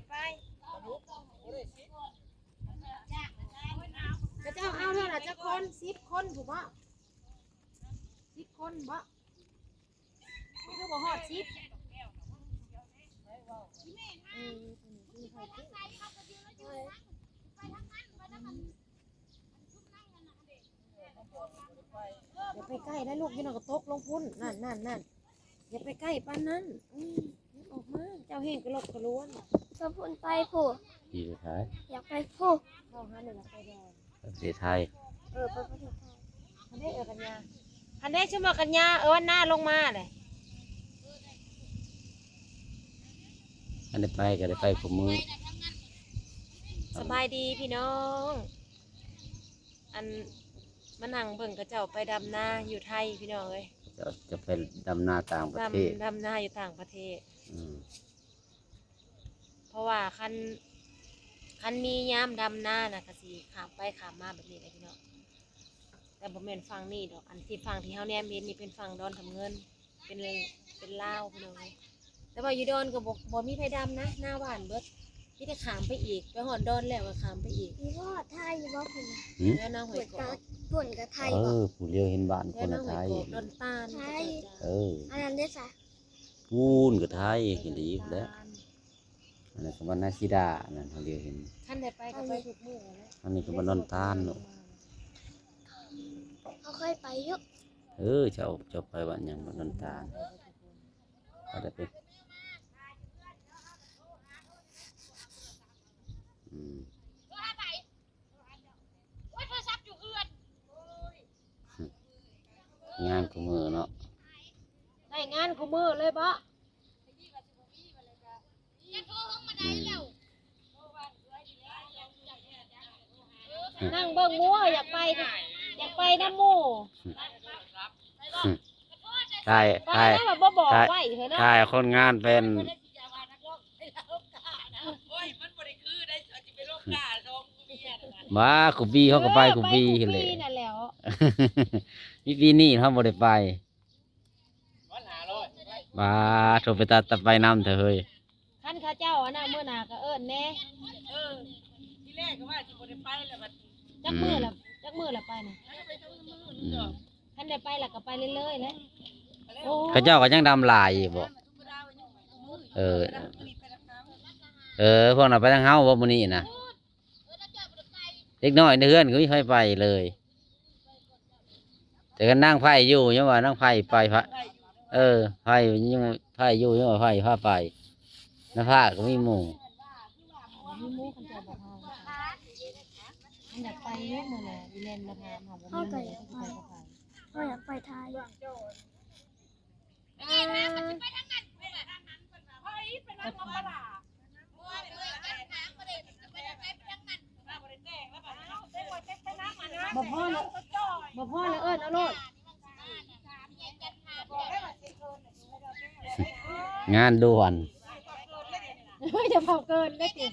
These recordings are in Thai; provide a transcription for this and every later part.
ไปพระเจ้าเอาเท่าไหร่จะคน10 คนถูกปะ10 คนบ่นี่ก็บ่ฮอด10อย่าไปใกล้นะลูกยี่น้องก็ตกลงพุ่นนั่นอย่าไปใกล้ปานนั้นออกมาเจ้าเห็นกระโหลกกระล้วนจะพุ่นไปผู้ ปีสุดท้าย อยากไปผู้ เข้าหาหนึ่งไปแดง ประเทศไทย ไปประเทศไทย คันได้กันยาคันได้ชั่วโมงกันยาวันหน้าลงมาเลย อันได้ไปก็ได้ไปผมมือ สบายดีพี่น้องอันมานั่งเบิ่งกระเจ้าไปดำนาอยู่ไทยพี่น้องเลย จะไปดำนาต่างประเทศ ดำนาอยู่ต่างประเทศ ม เพราะว่าคันมียามดำนาน่ะก็สิขามไปขามมาแบบนี้เลยพี่น้องแต่บ่แม่นฟังนี่ดอกอันที่ฟังที่เฮาแนมเห็นนี่เป็นฟังดอนทำเงินเป็นลาวพี่น้องเลยแต่ว่าอยู่ดอนก็บ่มีไผดำนะหน้าบ้านเบิดมีแต่ขามไปอีกไปหอดดอนแล้วก็ขามไปอีก มีว่าไทยบ่พุ่น แล้วน้าหอยกบ พุ่นกับไทย เอ บ่ อผู้เลี้ยวเห็นบ้านค แล้ว น น้าหอ ไท ย ย กบดอนตาล เออ อันนั้นได้ซะ พูนกับไทยเห็นดีอยู่แล้วอันนี้นก็บ้านนาซิดานั่นเขาเลี้ยวเห็น ขั้นได้ไปก็ไปทุกมื้อแล้ว อันนี้ก็บ้านดอนตาลเนาะ เขาเคยไปอยู่ เออเจ้าไปบ้านหยังบ้านดอนตาลก็ได้ไปอืมงานกูมือเนาะ ได้งานคู่มือเลยบ่ อืม นั่งเบิ่งหมู่อยากไปน้ำหมู่ ใช่ ไป ใช่ แล้วแบบบ่บอกไว้เถอะนะ ใช่คนงานเป็นมาคุบีเขาก็ไปคุบี ไป เลย นั่นแหล้ว มีปีนี้เขาบ่ได้ไปมาโทรไปตัดไปนำเถอะเฮ้ย คันข้าเจ้าอันน่ะมื้อหน้าก็เอิ้นแน่ ที่แรกก็ว่าสิบ่ได้ไปแล้วบัด จักมื้อละไปน่ะ อืม คันได้ไปแล้วก็ไปเรื่อยๆแหละโอ้ เขาเจ้าก็ยังดำลายอยู่บ่เออพวกน่ะไปทางเฮาบ่มื้อนี้นะเด็กน้อยในเฮือนก็ไม่ค่อยไปเลย แต่ก็นั่งไผ่อยู่ยังว่านั่งไผ่ไปพระไผ่ยังไผ่อยู่ยังว่าไผ่พาไปน้าผ้าก็มีหมู่ มีหมู่คันเจ้าบ่เฮาคันอยากไปอยู่มื้อน่ะอีเล่นมาถามเฮาบ่มีหมู่ที่ไปก็ไป เขาอยากไปไทย บ่พอแล้วเอิ้นเอาโลด งานด่วน เฮ้ยจะเผาเกินได้ติ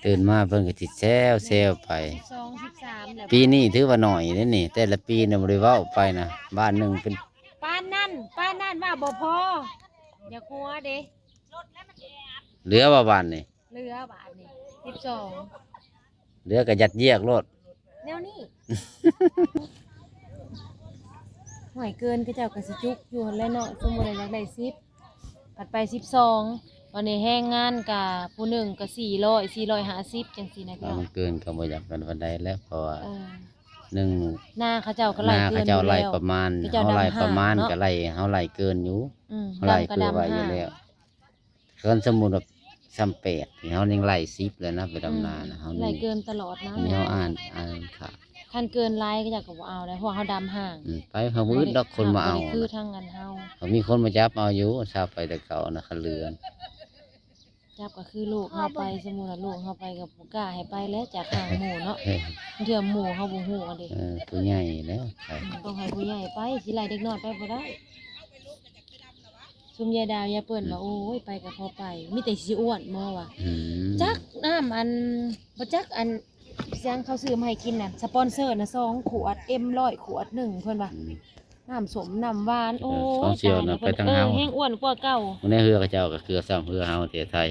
ตื่นมาเพิ่นก็สิแซวไป 12 13แล้ว ปีนี้ถือว่าหน่อยนี่นี่แต่ละปีเนี่ยบริเว้าไปนะบ้านหนึ่งเป็น ป้านนั่นว่าบ่พออย่ากลัวเด้ เหลือว่าบ้านนี่ เหลือบาทนี่12 เหลือก็ยัดเยียกรถ แนวนี้ ห่วยเกินก็เจ้าก็สิจุกอยู่หั่นแหล้วเนาะสมมุติว่าอยากได้10ปัดไป12ตอนนี้แห้งงานกับผู้หนึ่งก็400 450จังซี่นะพี่ ว่า น้อง มันเกินก็บ่อยากกันวันใดแล้วเพราะว่า เออ หนึ่ง หน้าเขาเจ้าก็ ห ไล่ น้า เกิ เขา นอ เจ้า ยู่ ไล่ แล้ว ประมาณ เขาเจ้า เขาไล่ ดำห้า ประมาณ เนาะ ก็ไล่เขาไล่เกินอยู่ เขาไล่ ดำก็ เพื่อไว้ ดำ อยู่ ห้า แล้วเกินสมมุติว่า38ที่เขายังไล่10เลยนะไปดำนานะเขา ไล่ นี่ เกินตลอดนะ นี่เขาอ่านค่ะ คันเกินไล่ก็เจ้าก็บ่เอาได้เพราะว่าเขาดำห่าง ไปเขามืดดอกคนมาเอา บ่ได้คือทางอันเฮา เขามีคนมาจับเอาอยู่ชาวไปแต่เก่านะคันเรือน จับก็คือลูกเฮาไปสมมุติว่าลูกเฮาไปกับบ่กล้าให้ไปแล้วจากห่างหมู่เนาะ เฮ้ย เทื่อหมู่เฮาบ่ฮู้อันเด้ ผู้ใหญ่แล้วไป ต้องให้ผู้ใหญ่ไปสิไล่เด็กน้อยไปบ่ได้ ซุมยายดาวยายเปิ้นว่าโอ้ยไปก็พอไปมีแต่สิอ้วนหมอว่ะ อืม จักน้ำอันบ่จักอันเสียงเขาซื้อมาให้กินน่ะสปอนเซอร์น่ะ2 ขวด 100 ขวดหนึ่งเพิ่นว่า อืม น้ำสมน้ำหวานโอ้ สองเสี่ยวน่ะ ตาย ไปทาง แล้ว เฮา แห้งอ้วนกว่าเก่า วันนี้เฮือกระเจ้าก็คือซ้ำเฮือเฮาประเทศไทย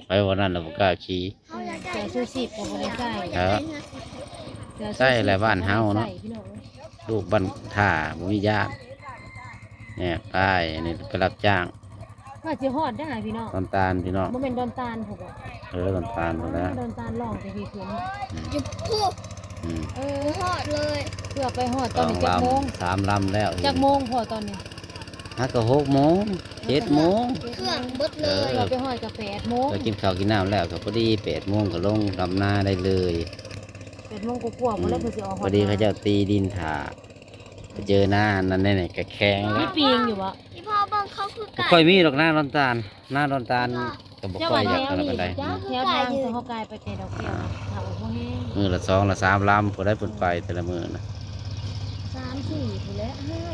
ไปวันนั้นเราบ่กล้าขี่ เขาอยากได้ แต่ชูชีพก็บ่ได้ใส่ ครับ เสื้อชูชีพ ใส่แหละบ้านเฮาเนาะ ใส่พี่น้อง ลูกบ้านท่าบ่มีญาติเนี่ยป้ายอันนี้ไปรับจ้าง ว่าสิฮอดได้พี่น้อง ตอนตาลพี่น้อง บ่แม่นดอนตาลพวกบ่ ตอนตาลหมดแล้ว ดอนตาลร้องแต่พี่ขึ้น จุดพูด อืม เออ ทอดเลย เพื่อไปฮอด ส ตอน อง นี้จัก ล โมง ำ3 ลำแล้ว จักโมงพอตอนนี้ ฮักก็6 โมง 7 โมง เครื่องเบิดเลย เราไปฮอดก็8 โมง ก็กินข้าวกินน้ำแล้วก็พอดี8 โมงก็ลงดำนาได้เลย 8 โมงกว่าๆบ่แล้วเพิ่นสิออก พอดีเขาเจ้าตีดินถ่าไปเจอหน้านั่นแน่ๆกระแข็ง มีปีงอยู่บ่ ที่พ่อเบิ่งเขาคือ บ่ ไก่ ค่อยมีหรอกหน้าร้อนตาลหน้าร้อนตาลก็บ่ เจ้า ค่อ ว่าย อ แถ ยาก ว อะไร นี้ ปานใด จ้าแถวทางสะเฮากายไปแต่ดอกแก้วนะถ้าออกบ่แห้ง มือละ2 ละ 3 ลำผู้ได้เพิ่นไปแต่ละมื้อนะ 3 4พุ่นแหละ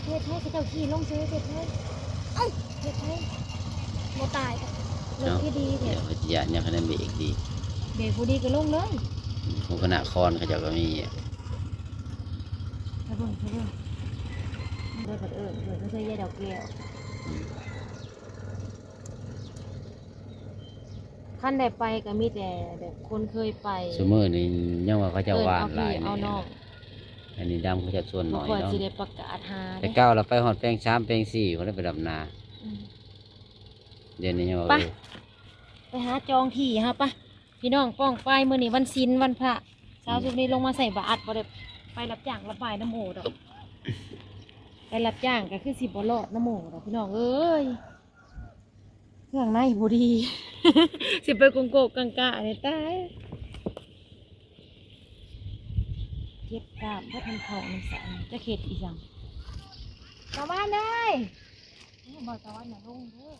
เฮ็ดให้เขาเจ้าขี่ลงซื้อเฮ็ดให้เฮ็ดให้ โมตาย เรื่องที่ดี เดี๋ แท้ ยวเขาจะยานเนี่ยเขาได้เบรกดี เด็กผู้ดีก็ลงเลย หมู่คณะคอนเขาเจ้าก็มี ถ้าเบิ่งได้ผัดก็ใช้ยาดอกแก้วขั้นได้ไปก็มีแต่แบบคนเคยไป ซุมื้อนี้ยังว่าเขาเจะหวานหลาย เอา นี่ น้อง อันนี้ดำเขาเจะส่วน บ่ น้อย ค่อย เนาะ สิได้ประกาศหา แต่ก้าวเราไปฮอดแปลง3แปลง4เขาได้ไปดำนา อืม เดี๋ยวนี้ยังว่า ไป ไปหาจองที่ฮะปะพี่น้องป้องไปมื้อนี้วันศีลวันพระเช้าสุดนี้ลงมาใส่บาตรบ่ได้ไปรับจ้างระบายน้ำโมดอกไปรับจ้างก็คือสิบ่รอดน้ำโมดอกพี่น้องเอ้ยเครื่องในบ่ดี สิไปกงโกกกังกะเนี่ยตายเก็บกามบ่ทันเข้าน้ำสารจะเข็ดอีจังตะวันเอ้ยบอกตะวันน่ะลงเด้อ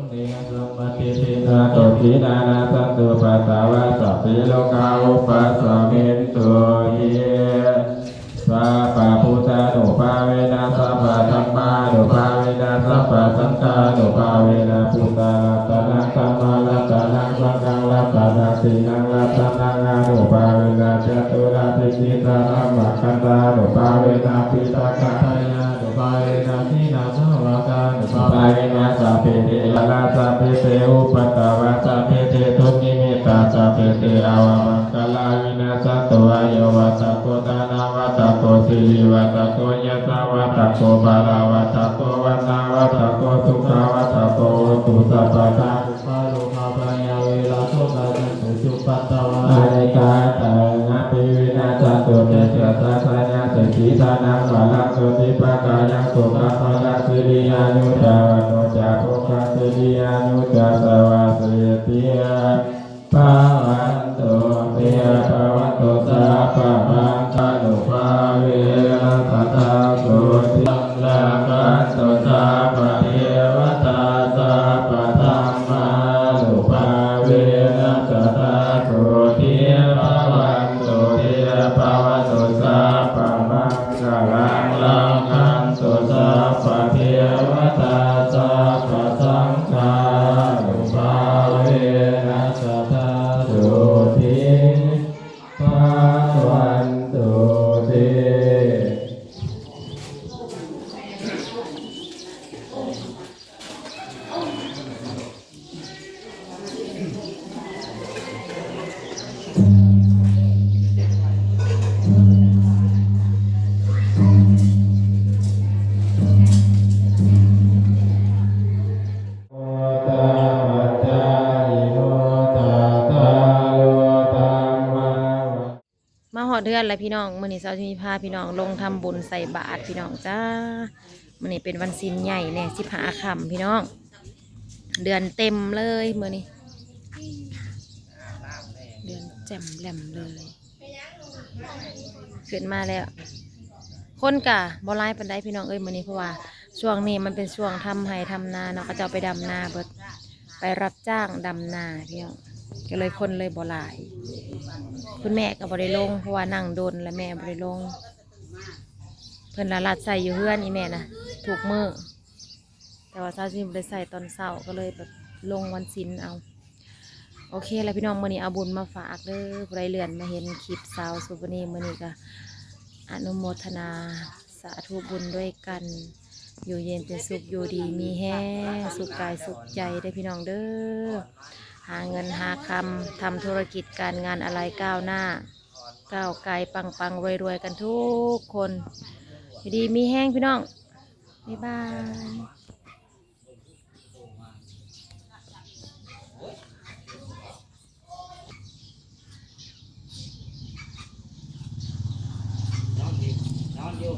เดนะสมาธิทินาโตทินานาสันตุปัสสาวะสัพพิโลกาอุปัสสมินตุเยสัพพะพุทธานุภาเวนะสัพพะธัมมานุภาเวนะสัพพะสังฆานุภาเวนะพุทธารัตนังธัมมารัตนังสังฆังรัตนังสีนังรัตนังอานุภาเวนะจตุราภิสิตานัมมะคันตานุภาเวนะปิตาคัตยานุภาเวนะทีนาสวากานุภาเวนะสัพเพเทวะสัพเพเทอุปตวะสัพเพเททุนิมิตาสัพเพเทอาวะมังคลาวินาสตุอายุวัตโกตานาวัตโกสิริวัตโกยะสาวัตโกบาลาวัตโกวันนาวัตโกสุขาวัตโกตุสัพพะทาอุปาโลภะปัญญาเวลาโสกาจันตุจุปัตตวะอาริกาตังอภิวินาศตุเตเสสะสัญญาเสกิทานังวะลังสุติปะกายังสุขะพลังสิริยานุจาวโนจาโภคสิริยานุจาสวาสิติยาภาวันตุเปียภาวันตุสาภามังคานุภาเวนะสัทธาสุติลาคันตุสาภะเทวตาสาภะธรรมานุภาเวนะสัทธาสุติภาวันตุเปียภาวันตุสาภามังคาลังคันตุสาภะเทวตาสาภะสังฆานุภาเวนะสัทธาสุติภาวันตุเต โอตาปัจจายโนตาตาโลตังวา มาหอดเดือนแล้วพี่น้องมื้อนี้สาวจะมีพาพี่น้องลงทำบุญใส่บาตรพี่น้องจ้ามื้อนี้เป็นวันศีลใหญ่แน่15 ค่ำพี่น้อง เดือนเต็มเลยมื้อนี้ เดือนแจ่มแหลมเลยขึ้นมาแล้ว คนกะบ่ร้ายปานใดพี่น้องเอ้ยมื้อนี้เพราะว่าช่วงนี้มันเป็นช่วงทำไร่ทำนาเนาะก็จะเอาไปดำนาเบิดไปรับจ้างดำนาพี่น้องก็เลยคนเลยบ่หลาย คุณแม่ก็บ่ได้ลงเพราะว่านั่งโดนและแม่บ่ได้ลง เพิ่นละลัดใส่อยู่เฮือนอีแม่นะถูกมือ แต่ว่าซาซิมได้ใส่ตอนเช้าก็เลยแบบลงวันศิลเอาโอเคแล้วพี่น้องมื้อนี้เอาบุญมาฝากเด้อผู้ใดเลื่อนมาเห็นคลิปสาวสุวรรณีมื้อนี้ก็อนุโมทนาสาธุบุญด้วยกันอยู่เย็นเป็นสุขอยู่ดีมีแห้งสุขกายสุขใจได้อพี่น้องเด้อหาเงินหาคำทำธุรกิจการงานอะไรก้าวหน้าก้าวไกลปังๆรวยๆกันทุกคนอยู่ดีมีแห้งพี่น้องบ๊ายบาย นอนอยู่